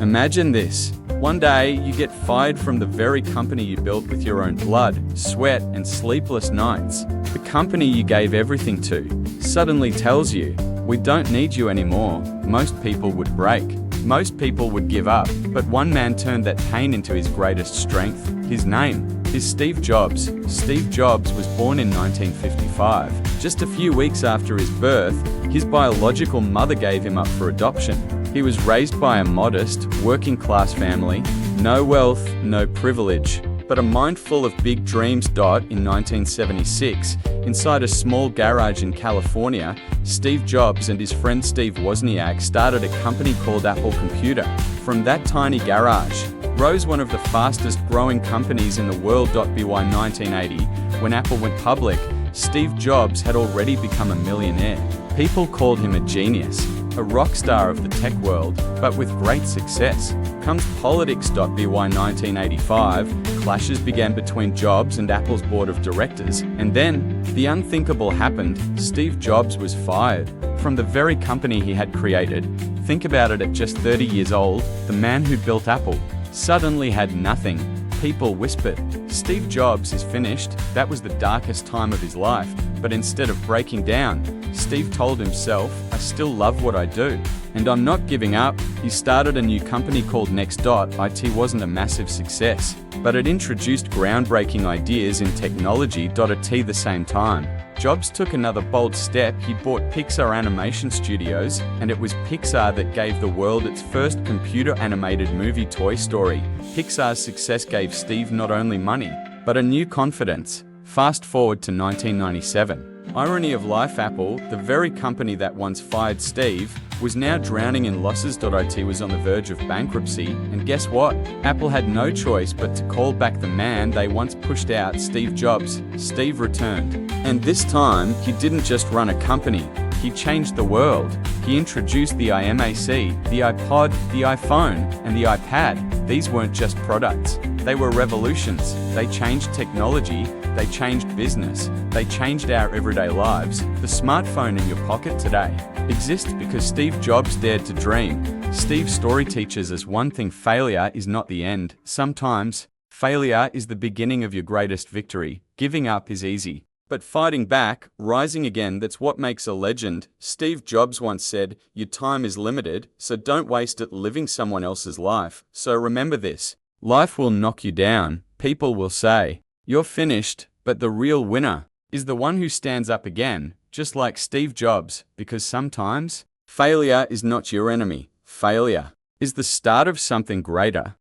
Imagine this. One day, you get fired from the very company you built with your own blood, sweat, and sleepless nights. The company you gave everything to suddenly tells you, "We don't need you anymore." Most people would break. Most people would give up. But one man turned that pain into his greatest strength. His name is Steve Jobs. Steve Jobs was born in 1955. Just a few weeks after his birth, his biological mother gave him up for adoption. He was raised by a modest, working-class family. No wealth, no privilege, but a mind full of big dreams. In 1976, inside a small garage in California, Steve Jobs and his friend Steve Wozniak started a company called Apple Computer. From that tiny garage rose one of the fastest growing companies in the world. By 1980, when Apple went public, Steve Jobs had already become a millionaire. People called him a genius, a rock star of the tech world, but with great success comes politics. By 1985, clashes began between Jobs and Apple's board of directors, and then the unthinkable happened. Steve Jobs was fired from the very company he had created. Think about it, at just 30 years old, the man who built Apple suddenly had nothing. People whispered, "Steve Jobs is finished." That was the darkest time of his life, but instead of breaking down, Steve told himself, "I still love what I do, and I'm not giving up." He started a new company called Next. It wasn't a massive success, but it introduced groundbreaking ideas in technology. At the same time, Jobs took another bold step. He bought Pixar Animation Studios, and it was Pixar that gave the world its first computer-animated movie, Toy Story. Pixar's success gave Steve not only money, but a new confidence. Fast forward to 1997. Irony of life, Apple, the very company that once fired Steve, was now drowning in losses. It was on the verge of bankruptcy, and guess what? Apple had no choice but to call back the man they once pushed out, Steve Jobs. Steve returned. And this time, he didn't just run a company, he changed the world. He introduced the iMac, the iPod, the iPhone, and the iPad. These weren't just products, they were revolutions. They changed technology, they changed business, they changed our everyday lives. The smartphone in your pocket today exists because Steve Jobs dared to dream. Steve's story teaches us one thing: failure is not the end. Sometimes, failure is the beginning of your greatest victory. Giving up is easy, but fighting back, rising again, that's what makes a legend. Steve Jobs once said, "Your time is limited, so don't waste it living someone else's life." So remember this: life will knock you down. People will say, "You're finished," but the real winner is the one who stands up again, just like Steve Jobs, because sometimes failure is not your enemy. Failure is the start of something greater.